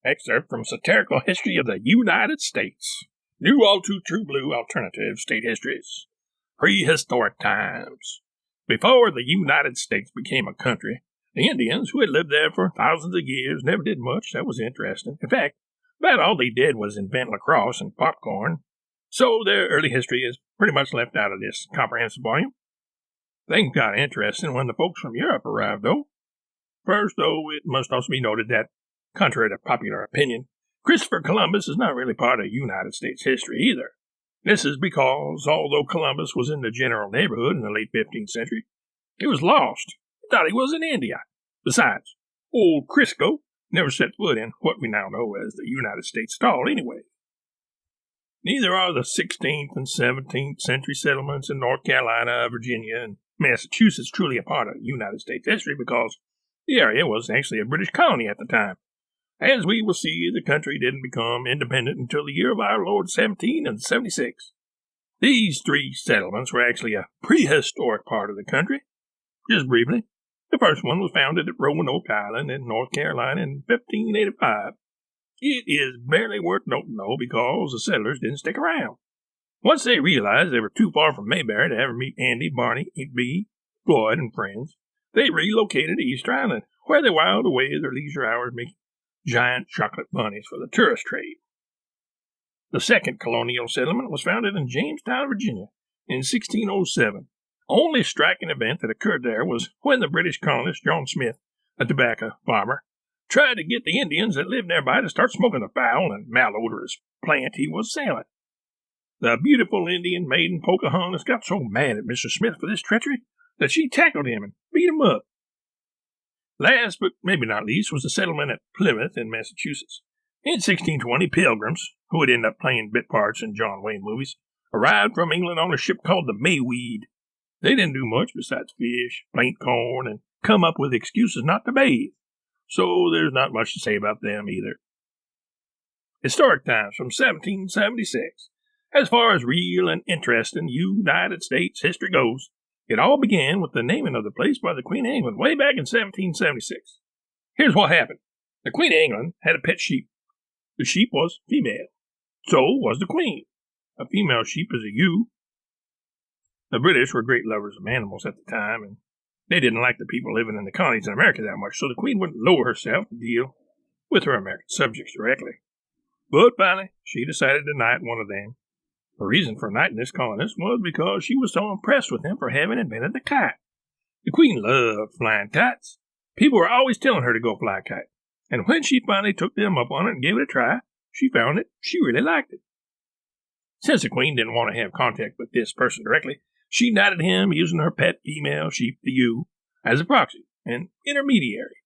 Excerpt from Satirical History of the United States. New all too true blue alternative state histories. Prehistoric times. Before the United States became a country, the Indians, who had lived there for thousands of years, never did much that was interesting. In fact, about all they did was invent lacrosse and popcorn, so their early history is pretty much left out of this comprehensive volume. Things got interesting when the folks from Europe arrived, though. First, though, it must also be noted that, contrary to popular opinion, Christopher Columbus is not really part of United States history either. This is because, although Columbus was in the general neighborhood in the late 15th century, he was lost. He thought he was in India. Besides, old Crisco never set foot in what we now know as the United States at all anyway. Neither are the 16th and 17th century settlements in North Carolina, Virginia, and Massachusetts truly a part of United States history because the area was actually a British colony at the time. As we will see, the country didn't become independent until the year of our Lord 1776. These three settlements were actually a prehistoric part of the country. Just briefly, the first one was founded at Roanoke Island in North Carolina in 1585. It is barely worth noting, though, because the settlers didn't stick around. Once they realized they were too far from Mayberry to ever meet Andy, Barney, Bee, Floyd, and friends, they relocated to Easter Island, where they whiled away their leisure hours making giant chocolate bunnies for the tourist trade. The second colonial settlement was founded in Jamestown, Virginia, in 1607. Only striking event that occurred there was when the British colonist John Smith, a tobacco farmer, tried to get the Indians that lived nearby to start smoking the foul and malodorous plant he was selling. The beautiful Indian maiden Pocahontas got so mad at Mr. Smith for this treachery that she tackled him and beat him up. Last, but maybe not least, was the settlement at Plymouth in Massachusetts. In 1620, pilgrims, who would end up playing bit parts in John Wayne movies, arrived from England on a ship called the Mayweed. They didn't do much besides fish, plant corn, and come up with excuses not to bathe. So there's not much to say about them either. Historic times from 1776. As far as real and interesting United States history goes, it all began with the naming of the place by the Queen of England way back in 1776. Here's what happened. The Queen of England had a pet sheep. The sheep was female. So was the Queen. A female sheep is a ewe. The British were great lovers of animals at the time, and they didn't like the people living in the colonies in America that much, so the Queen wouldn't lower herself to deal with her American subjects directly. But finally, she decided to knight one of them. The reason for knighting this colonist was because she was so impressed with him for having invented the kite. The Queen loved flying kites. People were always telling her to go fly a kite. And when she finally took them up on it and gave it a try, she found that she really liked it. Since the Queen didn't want to have contact with this person directly, she knighted him using her pet female sheep, the ewe, as a proxy, an intermediary.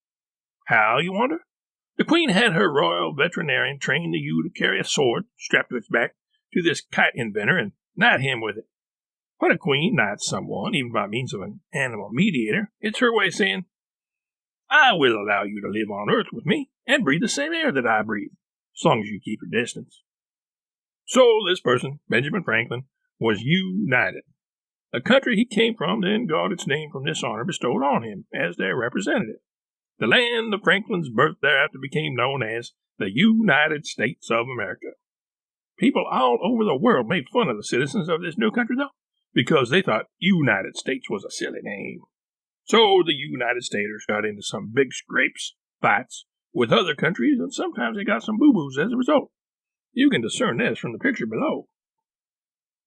How, you wonder? The Queen had her royal veterinarian train the ewe to carry a sword strapped to its back to this kite inventor and knight him with it. When a queen knights someone, even by means of an animal mediator, it's her way of saying, I will allow you to live on Earth with me and breathe the same air that I breathe, as long as you keep your distance. So this person, Benjamin Franklin, was united. The country he came from then got its name from this honor bestowed on him as their representative. The land of Franklin's birth thereafter became known as the United States of America. People all over the world made fun of the citizens of this new country, though, because they thought United States was a silly name. So the United Staters got into some big scrapes, fights, with other countries, and sometimes they got some boo-boos as a result. You can discern this from the picture below.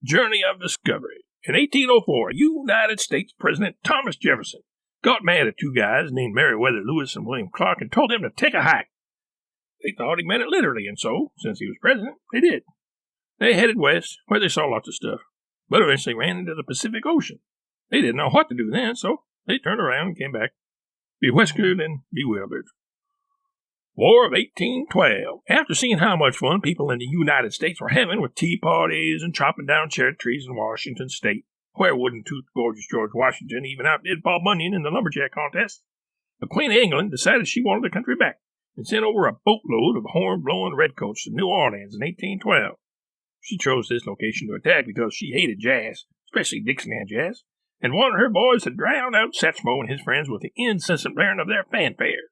Journey of Discovery. In 1804, United States President Thomas Jefferson got mad at two guys named Meriwether Lewis and William Clark and told them to take a hike. They thought he meant it literally, and so, since he was president, they did. They headed west, where they saw lots of stuff, but eventually ran into the Pacific Ocean. They didn't know what to do then, so they turned around and came back, bewhiskered and bewildered. War of 1812. After seeing how much fun people in the United States were having with tea parties and chopping down cherry trees in Washington State, where wooden-toothed gorgeous George Washington even outdid Paul Bunyan in the lumberjack contest, the Queen of England decided she wanted the country back and sent over a boatload of horn-blowing redcoats to New Orleans in 1812. She chose this location to attack because she hated jazz, especially Dixieland jazz, and wanted her boys to drown out Satchmo and his friends with the incessant blaring of their fanfare.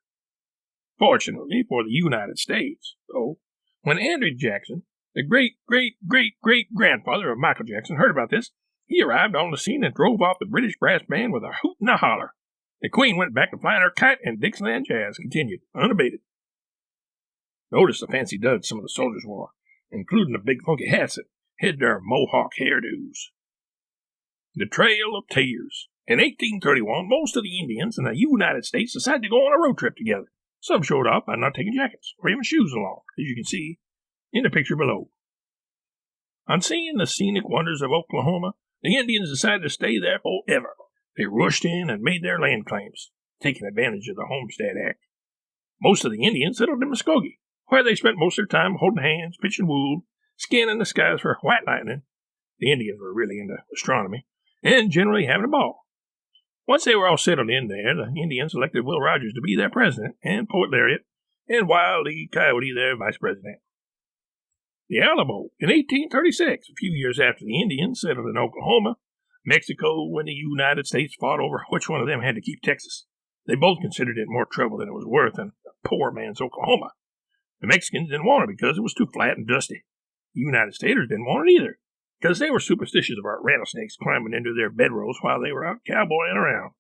Fortunately for the United States, though, when Andrew Jackson, the great-great-great-great-grandfather of Michael Jackson, heard about this, he arrived on the scene and drove off the British brass band with a hoot and a holler. The Queen went back to flying her kite, and Dixieland jazz continued, unabated. Notice the fancy duds some of the soldiers wore, including the big funky hats that hid their mohawk hairdos. The Trail of Tears. In 1831, most of the Indians in the United States decided to go on a road trip together. Some showed up by not taking jackets or even shoes along, as you can see in the picture below. On seeing the scenic wonders of Oklahoma, the Indians decided to stay there forever. They rushed in and made their land claims, taking advantage of the Homestead Act. Most of the Indians settled in Muskogee, where they spent most of their time holding hands, pitching wool, scanning the skies for white lightning. The Indians were really into astronomy, and generally having a ball. Once they were all settled in there, the Indians elected Will Rogers to be their president, and Poet Laureate, and Wile E. Coyote their vice president. The Alamo. In 1836, a few years after the Indians settled in Oklahoma, Mexico and the United States fought over which one of them had to keep Texas. They both considered it more trouble than it was worth in a poor man's Oklahoma. The Mexicans didn't want it because it was too flat and dusty. The United Staters didn't want it either, because they were superstitious about rattlesnakes climbing into their bedrolls while they were out cowboying around.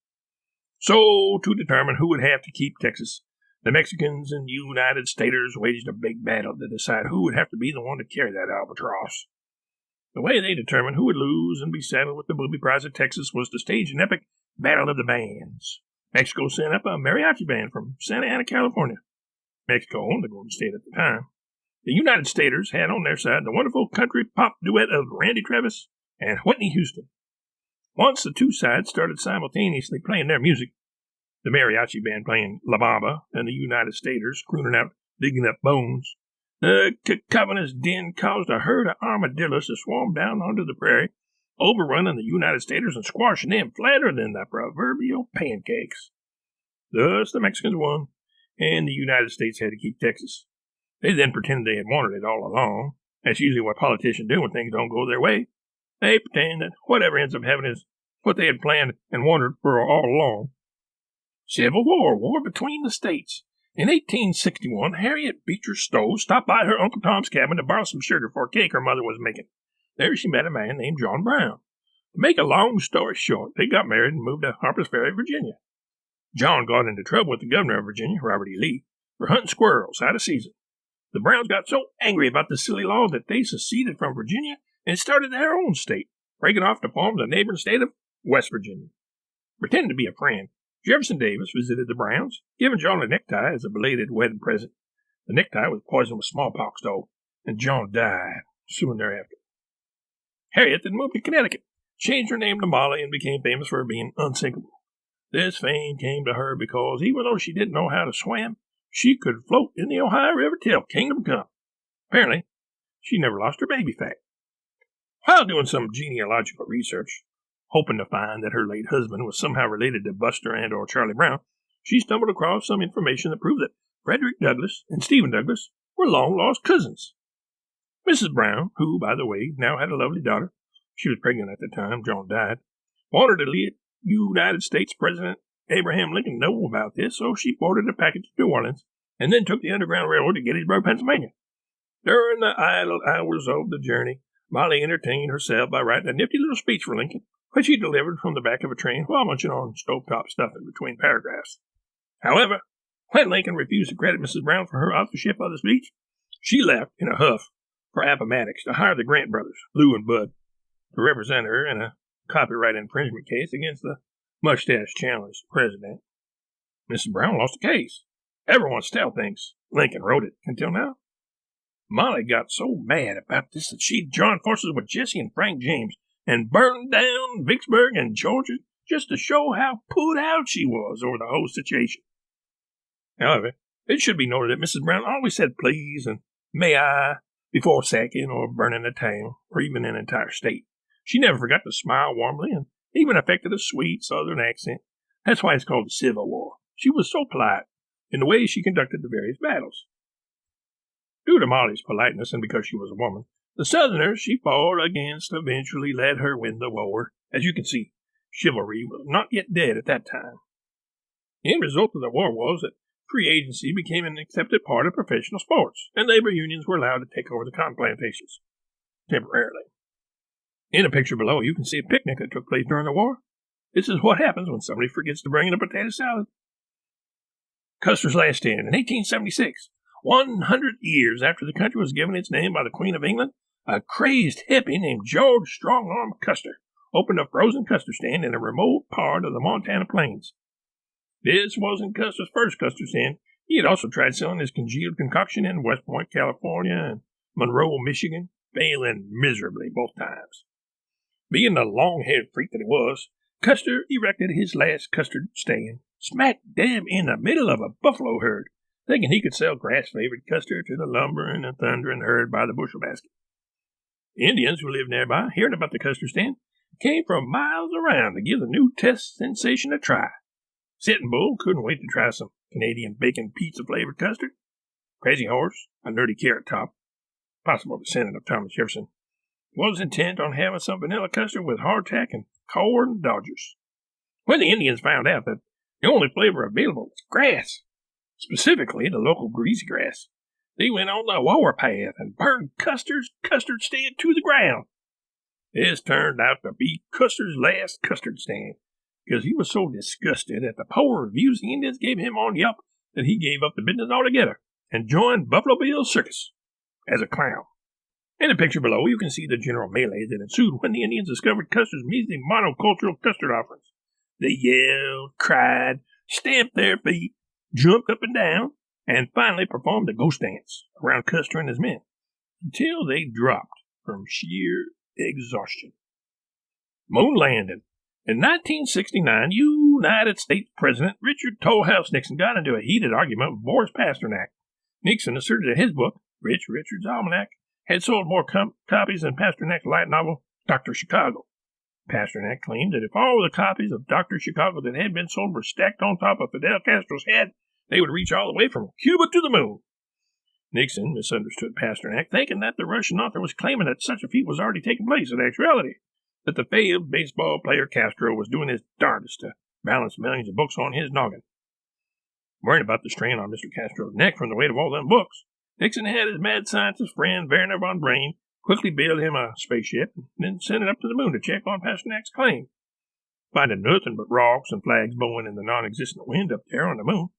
So, to determine who would have to keep Texas, the Mexicans and United Staters waged a big battle to decide who would have to be the one to carry that albatross. The way they determined who would lose and be saddled with the booby prize of Texas was to stage an epic battle of the bands. Mexico sent up a mariachi band from Santa Ana, California. Mexico owned the Golden State at the time. The United Staters had on their side the wonderful country pop duet of Randy Travis and Whitney Houston. Once the two sides started simultaneously playing their music, the mariachi band playing La Bamba and the United Staters crooning out Digging Up Bones, the cacophonous din caused a herd of armadillos to swarm down onto the prairie, overrunning the United Staters and squashing them flatter than the proverbial pancakes. Thus the Mexicans won, and the United States had to keep Texas. They then pretended they had wanted it all along. That's usually what politicians do when things don't go their way. They pretend that whatever ends up happening is what they had planned and wanted for all along. Civil War between the states. In 1861, Harriet Beecher Stowe stopped by her Uncle Tom's cabin to borrow some sugar for a cake her mother was making. There she met a man named John Brown. To make a long story short, they got married and moved to Harper's Ferry, Virginia. John got into trouble with the governor of Virginia, Robert E. Lee, for hunting squirrels out of season. The Browns got so angry about the silly law that they seceded from Virginia and started their own state, breaking off to form the neighboring state of West Virginia. Pretending to be a friend, Jefferson Davis visited the Browns, giving John a necktie as a belated wedding present. The necktie was poisoned with smallpox, though, and John died soon thereafter. Harriet then moved to Connecticut, changed her name to Molly, and became famous for being unsinkable. This fame came to her because, even though she didn't know how to swim, she could float in the Ohio River till kingdom come. Apparently, she never lost her baby fat. While doing some genealogical research, hoping to find that her late husband was somehow related to Buster and or Charlie Brown, she stumbled across some information that proved that Frederick Douglass and Stephen Douglass were long-lost cousins. Mrs. Brown, who, by the way, now had a lovely daughter, she was pregnant at the time John died, wanted to let United States President Abraham Lincoln know about this, so she boarded a package to New Orleans and then took the Underground Railroad to Gettysburg, Pennsylvania. During the idle hours of the journey, Molly entertained herself by writing a nifty little speech for Lincoln, which he delivered from the back of a train while munching on stovetop stuffing between paragraphs. However, when Lincoln refused to credit Mrs. Brown for her authorship of the speech, she left in a huff for Appomattox to hire the Grant brothers, Lou and Bud, to represent her in a copyright infringement case against the mustache-challenged president. Mrs. Brown lost the case. Everyone still thinks Lincoln wrote it until now. Molly got so mad about this that she joined forces with Jesse and Frank James and burned down Vicksburg and Georgia just to show how put out she was over the whole situation. However, it should be noted that Mrs. Brown always said please and may I before sacking or burning a town or even an entire state. She never forgot to smile warmly and even affected a sweet southern accent. That's why it's called the Civil War. She was so polite in the way she conducted the various battles. Due to Molly's politeness and because she was a woman, the Southerners she fought against eventually let her win the war. As you can see, chivalry was not yet dead at that time. The end result of the war was that free agency became an accepted part of professional sports, and labor unions were allowed to take over the cotton plantations, temporarily. In a picture below, you can see a picnic that took place during the war. This is what happens when somebody forgets to bring in a potato salad. Custer's last stand in 1876, 100 years after the country was given its name by the Queen of England, a crazed hippie named George Strongarm Custard opened a frozen custard stand in a remote part of the Montana plains. This wasn't Custer's first custard stand. He had also tried selling his congealed concoction in West Point, California, and Monroe, Michigan, failing miserably both times. Being the long-haired freak that he was, Custard erected his last custard stand smack dab in the middle of a buffalo herd, thinking he could sell grass-flavored custard to the lumbering and thundering herd by the bushel basket. Indians who lived nearby, hearing about the custard stand, came from miles around to give the new test sensation a try. Sitting Bull couldn't wait to try some Canadian bacon pizza-flavored custard. Crazy Horse, a nerdy carrot top, possible descendant of Thomas Jefferson, was intent on having some vanilla custard with hardtack and corn dodgers. When the Indians found out that the only flavor available was grass, specifically the local greasy grass, they went on the warpath and burned Custard's custard stand to the ground. This turned out to be Custard's last custard stand, because he was so disgusted at the poor reviews the Indians gave him on Yelp that he gave up the business altogether and joined Buffalo Bill's circus as a clown. In the picture below, you can see the general melee that ensued when the Indians discovered Custer's measly monocultural custard offerings. They yelled, cried, stamped their feet, jumped up and down, and finally performed a ghost dance around Custer and his men until they dropped from sheer exhaustion. Moon landing. In 1969, United States President Richard Tollhouse Nixon got into a heated argument with Boris Pasternak. Nixon asserted that his book, Richard's Almanac, had sold more copies than Pasternak's light novel, Dr. Chicago. Pasternak claimed that if all the copies of Dr. Chicago that had been sold were stacked on top of Fidel Castro's head, they would reach all the way from Cuba to the moon. Nixon misunderstood Pasternak, thinking that the Russian author was claiming that such a feat was already taking place in actuality, that the failed baseball player Castro was doing his darndest to balance millions of books on his noggin. Worried about the strain on Mr. Castro's neck from the weight of all them books, Nixon had his mad scientist friend Werner von Braun quickly build him a spaceship and then send it up to the moon to check on Pasternak's claim. Finding nothing but rocks and flags blowing in the non-existent wind up there on the moon,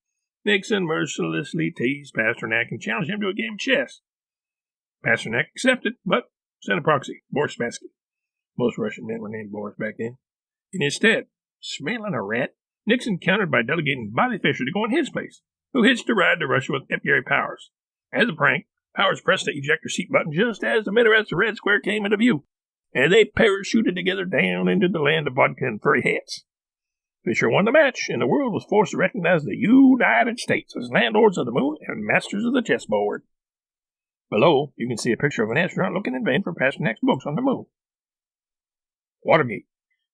Nixon mercilessly teased Pasternak and challenged him to a game of chess. Pasternak accepted, but sent a proxy, Boris Spassky. Most Russian men were named Boris back then. And instead, smelling a rat, Nixon countered by delegating Bobby Fischer to go in his place, who hitched a ride to Russia with F. Gary Powers. As a prank, Powers pressed the ejector seat button just as the minarets of Red Square came into view, and they parachuted together down into the land of vodka and furry hats. Fisher won the match, and the world was forced to recognize the United States as landlords of the moon and masters of the chessboard. Below, you can see a picture of an astronaut looking in vain for Pasternak's books on the moon. Watergate.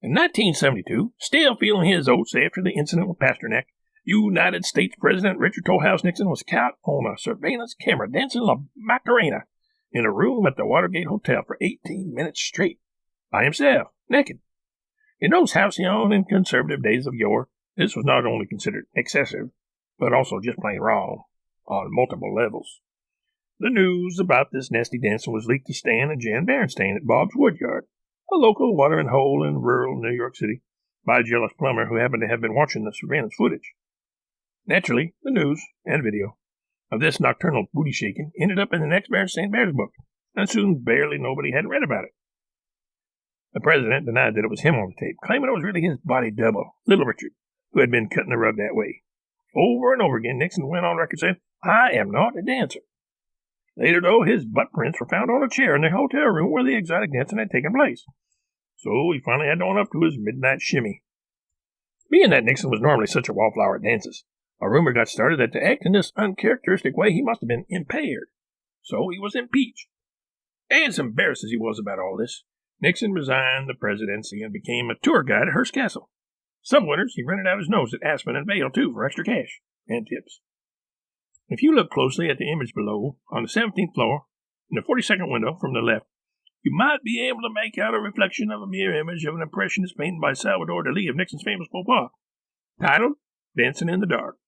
In 1972, still feeling his oats after the incident with Pasternak, United States President Richard Tollhouse Nixon was caught on a surveillance camera dancing La Macarena in a room at the Watergate Hotel for 18 minutes straight, by himself, naked. In those halcyon and conservative days of yore, this was not only considered excessive, but also just plain wrong, on multiple levels. The news about this nasty dancing was leaked to Stan and Jan Berenstain at Bob's Woodyard, a local watering hole in rural New York City, by a jealous plumber who happened to have been watching the surveillance footage. Naturally, the news and video of this nocturnal booty shaking ended up in the next Berenstain Bears book, and soon barely nobody had read about it. The president denied that it was him on the tape, claiming it was really his body double, Little Richard, who had been cutting the rug that way. Over and over again, Nixon went on record saying, "I am not a dancer." Later, though, his butt prints were found on a chair in the hotel room where the exotic dancing had taken place. So he finally had to own up to his midnight shimmy. Being that Nixon was normally such a wallflower at dances, a rumor got started that to act in this uncharacteristic way he must have been impaired. So he was impeached. As embarrassed as he was about all this, Nixon resigned the presidency and became a tour guide at Hearst Castle. Some winters he rented out his nose at Aspen and Vail, too, for extra cash and tips. If you look closely at the image below, on the 17th floor, in the 42nd window from the left, you might be able to make out a reflection of a mirror image of an impressionist painted by Salvador Dali of Nixon's famous faux pas, titled Dancing in the Dark.